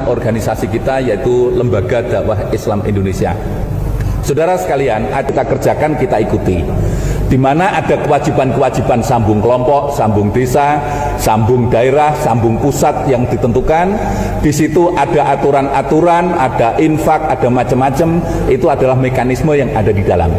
organisasi kita yaitu Lembaga Dakwah Islam Indonesia. Saudara sekalian, kita kerjakan, kita ikuti. Di mana ada kewajiban-kewajiban sambung kelompok, sambung desa, sambung daerah, sambung pusat yang ditentukan. Di situ ada aturan-aturan, ada infak, ada macam-macam. Itu adalah mekanisme yang ada di dalam.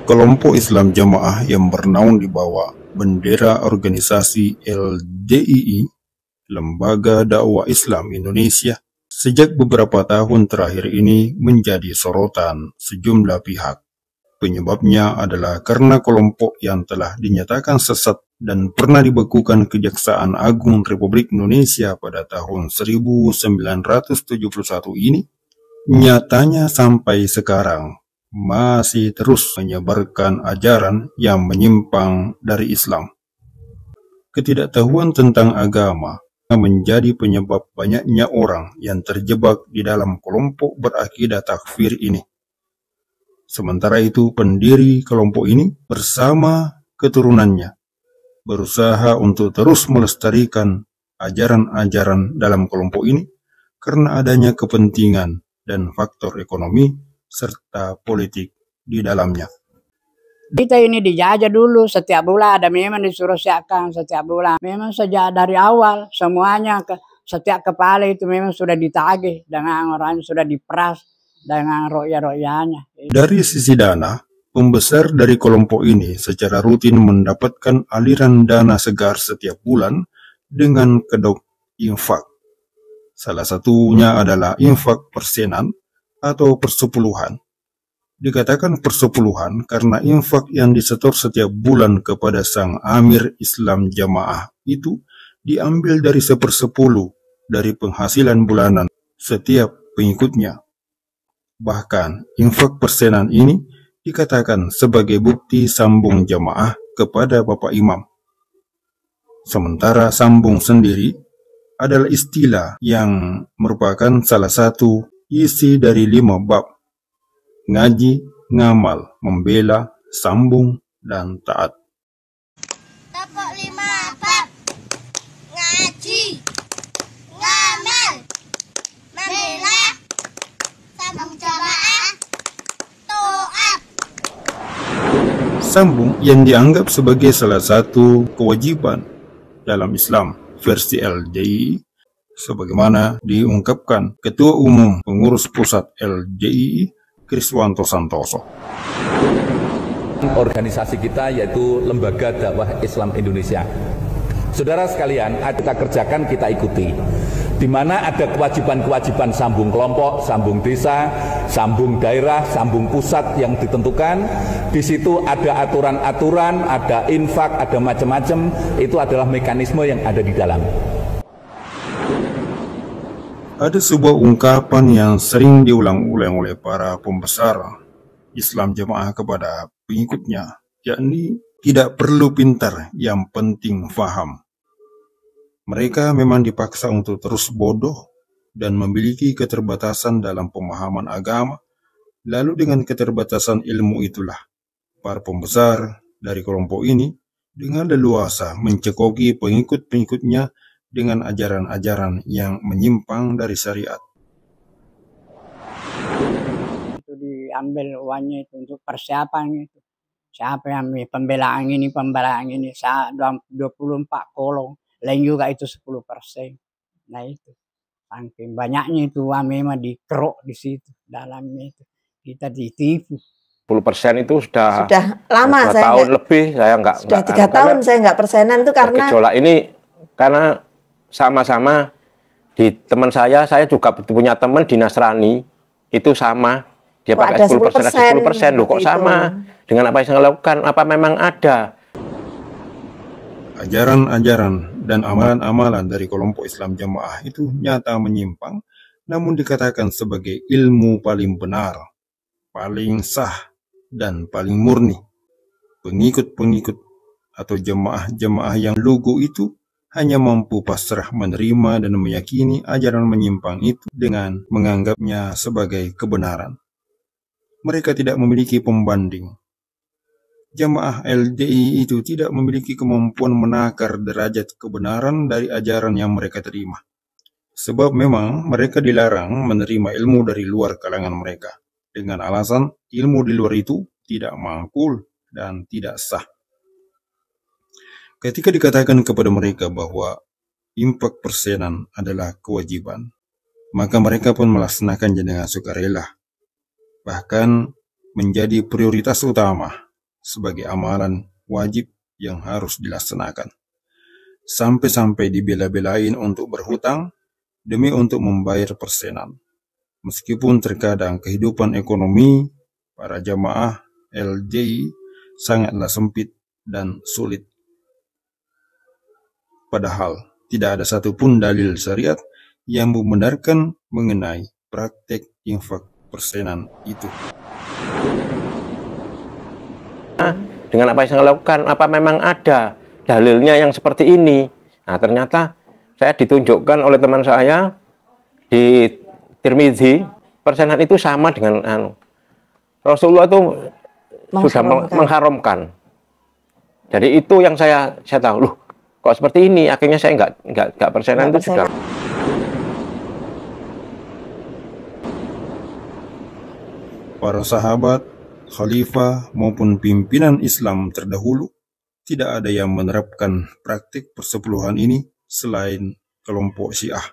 Kelompok Islam Jamaah yang bernaung di bawah bendera organisasi LDII, Lembaga Dakwah Islam Indonesia, sejak beberapa tahun terakhir ini menjadi sorotan sejumlah pihak. Penyebabnya adalah karena kelompok yang telah dinyatakan sesat dan pernah dibekukan Kejaksaan Agung Republik Indonesia pada tahun 1971 ini, nyatanya sampai sekarang masih terus menyebarkan ajaran yang menyimpang dari Islam. Ketidaktahuan tentang agama menjadi penyebab banyaknya orang yang terjebak di dalam kelompok berakidah takfir ini. Sementara itu, pendiri kelompok ini bersama keturunannya berusaha untuk terus melestarikan ajaran-ajaran dalam kelompok ini karena adanya kepentingan dan faktor ekonomi serta politik di dalamnya. Kita ini dijajah dulu setiap bulan, ada memang disuruh siapkan setiap bulan. Memang sejak dari awal semuanya, setiap kepala itu memang sudah ditagih dengan orang sudah diperas dengan roya-royanya. Dari sisi dana, pembesar dari kelompok ini secara rutin mendapatkan aliran dana segar setiap bulan dengan kedok infak. Salah satunya adalah infak persenan atau persepuluhan. Dikatakan persepuluhan karena infak yang disetor setiap bulan kepada sang Amir Islam Jamaah itu diambil dari 1/10 dari penghasilan bulanan setiap pengikutnya. Bahkan infak persenan ini dikatakan sebagai bukti sambung jamaah kepada Bapak Imam. Sementara sambung sendiri adalah istilah yang merupakan salah satu isi dari 5 bab: ngaji, ngamal, membela, sambung, dan taat. Tepuk 5 bab: ngaji, ngamal, membela, sambung jamaah, taat. Sambung yang dianggap sebagai salah satu kewajiban dalam Islam versi LDII, sebagaimana diungkapkan Ketua Umum Pengurus Pusat LDII, Kriswanto Santoso. Organisasi kita yaitu Lembaga Dakwah Islam Indonesia. Saudara sekalian, kita kerjakan, kita ikuti. Di mana ada kewajiban-kewajiban sambung kelompok, sambung desa, sambung daerah, sambung pusat yang ditentukan. Di situ ada aturan-aturan, ada infak, ada macam-macam. Itu adalah mekanisme yang ada di dalam. Ada sebuah ungkapan yang sering diulang-ulang oleh para pembesar Islam Jamaah kepada pengikutnya, yakni tidak perlu pintar, yang penting faham. Mereka memang dipaksa untuk terus bodoh dan memiliki keterbatasan dalam pemahaman agama. Lalu dengan keterbatasan ilmu itulah, para pembesar dari kelompok ini dengan leluasa mencekoki pengikut-pengikutnya dengan ajaran-ajaran yang menyimpang dari syariat. Itu diambil uangnya itu untuk persiapan itu. Siapa yang pembelaan ini 24 kolong, lain juga itu 10%. Nah itu, saking banyaknya itu uang memang dikerok di situ dalamnya itu. Kita ditipu. 10% itu sudah lama, 2 tahun lebih saya nggak. Sudah 3 tahun saya nggak persenan itu karena gejolak ini karena sama-sama di teman saya juga punya teman di Nasrani itu sama, dia pakai 10%, loh kok sama dengan apa yang saya lakukan, apa memang ada? Ajaran-ajaran dan amalan-amalan dari kelompok Islam Jamaah itu nyata menyimpang, namun dikatakan sebagai ilmu paling benar, paling sah, dan paling murni. Pengikut-pengikut atau jemaah-jemaah yang lugu itu hanya mampu pasrah menerima dan meyakini ajaran menyimpang itu dengan menganggapnya sebagai kebenaran. Mereka tidak memiliki pembanding. Jamaah LDI itu tidak memiliki kemampuan menakar derajat kebenaran dari ajaran yang mereka terima. Sebab memang mereka dilarang menerima ilmu dari luar kalangan mereka, dengan alasan ilmu di luar itu tidak mangkul dan tidak sah. Ketika dikatakan kepada mereka bahwa infak persenan adalah kewajiban, maka mereka pun melaksanakannya dengan sukarela, bahkan menjadi prioritas utama sebagai amalan wajib yang harus dilaksanakan. Sampai-sampai dibela-belain untuk berhutang demi untuk membayar persenan. Meskipun terkadang kehidupan ekonomi para jamaah LDI sangatlah sempit dan sulit. Padahal tidak ada satupun dalil syariat yang membenarkan mengenai praktek infak persenan itu. Dengan apa yang saya lakukan, apa memang ada dalilnya yang seperti ini? Nah, ternyata saya ditunjukkan oleh teman saya di Tirmidzi, persenan itu sama dengan Rasulullah itu sudah mengharamkan. Jadi itu yang saya tahu, loh, kok seperti ini? Akhirnya saya nggak persenan itu sudah. Para sahabat, khalifah maupun pimpinan Islam terdahulu tidak ada yang menerapkan praktik persepuluhan ini selain kelompok Syiah.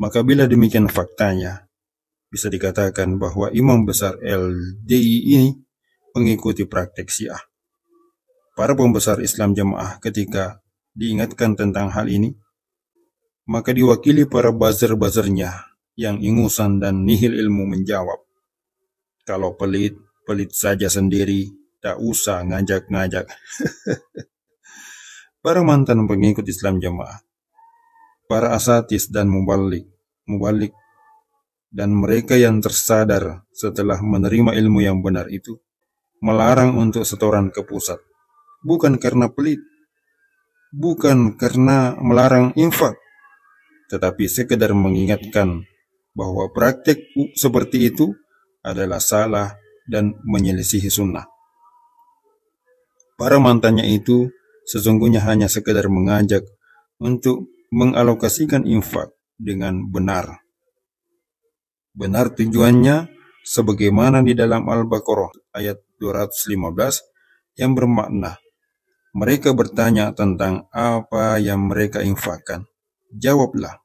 Maka bila demikian faktanya, bisa dikatakan bahwa imam besar LDI ini mengikuti praktik Syiah. Para pembesar Islam jamaah ketika diingatkan tentang hal ini, maka diwakili para buzzer-buzzernya yang ingusan dan nihil ilmu menjawab, kalau pelit, pelit saja sendiri, tak usah ngajak-ngajak. Para mantan pengikut Islam jamaah, para asatis dan mubalik, dan mereka yang tersadar setelah menerima ilmu yang benar itu, melarang untuk setoran ke pusat. Bukan karena pelit, bukan karena melarang infak, tetapi sekedar mengingatkan bahwa praktik seperti itu adalah salah dan menyelisihi sunnah. Para mantannya itu sesungguhnya hanya sekedar mengajak untuk mengalokasikan infak dengan benar. Benar tujuannya sebagaimana di dalam Al-Baqarah ayat 215 yang bermakna, mereka bertanya tentang apa yang mereka infakkan. Jawablah,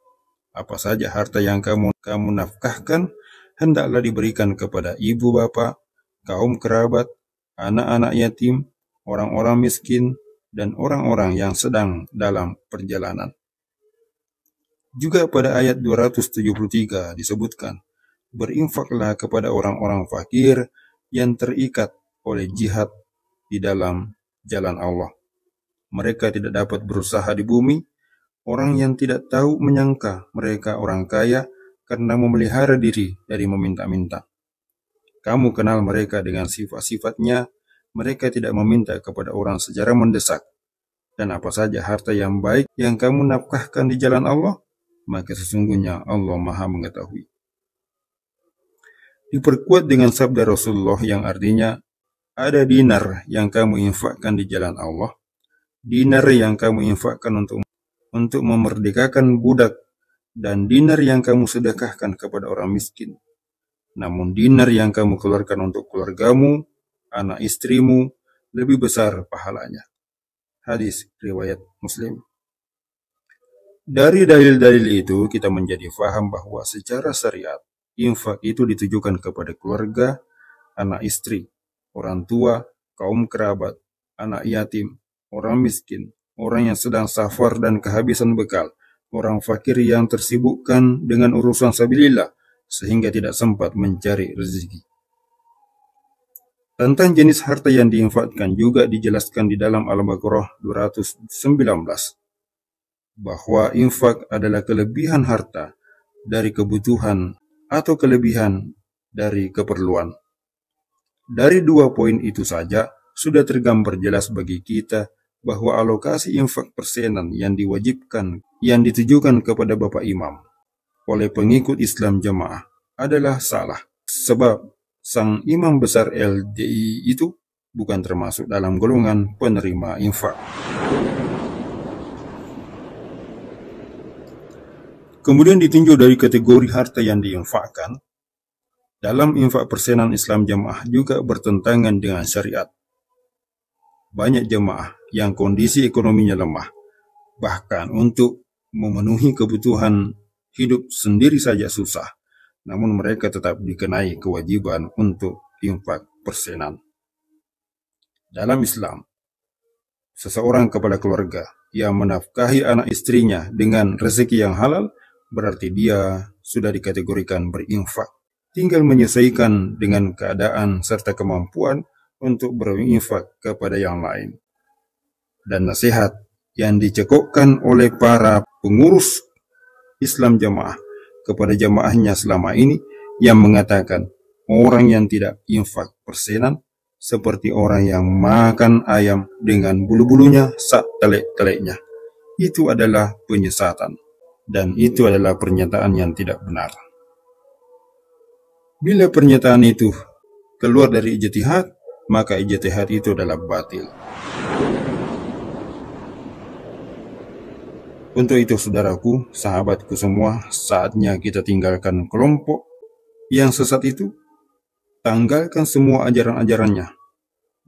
apa saja harta yang kamu nafkahkan hendaklah diberikan kepada ibu bapa, kaum kerabat, anak-anak yatim, orang-orang miskin, dan orang-orang yang sedang dalam perjalanan. Juga pada ayat 273 disebutkan, berinfaklah kepada orang-orang fakir yang terikat oleh jihad di dalam jalan Allah. Mereka tidak dapat berusaha di bumi, orang yang tidak tahu menyangka mereka orang kaya karena memelihara diri dari meminta-minta. Kamu kenal mereka dengan sifat-sifatnya, mereka tidak meminta kepada orang secara mendesak. Dan apa saja harta yang baik yang kamu nafkahkan di jalan Allah, maka sesungguhnya Allah Maha mengetahui. Diperkuat dengan sabda Rasulullah yang artinya, ada dinar yang kamu infakkan di jalan Allah, dinar yang kamu infakkan untuk memerdekakan budak, dan dinar yang kamu sedekahkan kepada orang miskin. Namun dinar yang kamu keluarkan untuk keluargamu, anak istrimu, lebih besar pahalanya. Hadis riwayat Muslim. Dari dalil-dalil itu kita menjadi faham bahwa secara syariat, infak itu ditujukan kepada keluarga, anak istri, orang tua, kaum kerabat, anak yatim, orang miskin, orang yang sedang safar dan kehabisan bekal, orang fakir yang tersibukkan dengan urusan sabilillah sehingga tidak sempat mencari rezeki. Tentang jenis harta yang diinfakkan juga dijelaskan di dalam Al-Baqarah 219 bahwa infak adalah kelebihan harta dari kebutuhan atau kelebihan dari keperluan. Dari dua poin itu saja sudah tergambar jelas bagi kita bahwa alokasi infak persenan yang diwajibkan yang ditujukan kepada Bapak Imam oleh pengikut Islam Jamaah adalah salah, sebab sang imam besar LDI itu bukan termasuk dalam golongan penerima infak. Kemudian ditinjau dari kategori harta yang diinfakkan, dalam infak persenan Islam Jamaah juga bertentangan dengan syariat. Banyak jemaah yang kondisi ekonominya lemah, bahkan untuk memenuhi kebutuhan hidup sendiri saja susah, namun mereka tetap dikenai kewajiban untuk infak persenan. Dalam Islam, seseorang kepala keluarga yang menafkahi anak istrinya dengan rezeki yang halal, berarti dia sudah dikategorikan berinfak. Tinggal menyesuaikan dengan keadaan serta kemampuan untuk berinfak kepada yang lain. Dan nasihat yang dicekokkan oleh para pengurus Islam Jamaah kepada jamaahnya selama ini yang mengatakan orang yang tidak infak persenan seperti orang yang makan ayam dengan bulu-bulunya sak telek-teleknya. Itu adalah penyesatan, dan itu adalah pernyataan yang tidak benar. Bila pernyataan itu keluar dari ijtihad, maka ijtihad itu adalah batil. Untuk itu saudaraku, sahabatku semua, saatnya kita tinggalkan kelompok yang sesat itu, tanggalkan semua ajaran-ajarannya,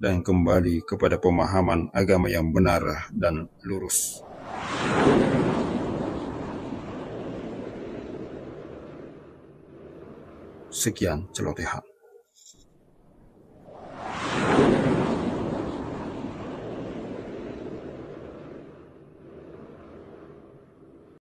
dan kembali kepada pemahaman agama yang benar dan lurus. Sekian celotehan.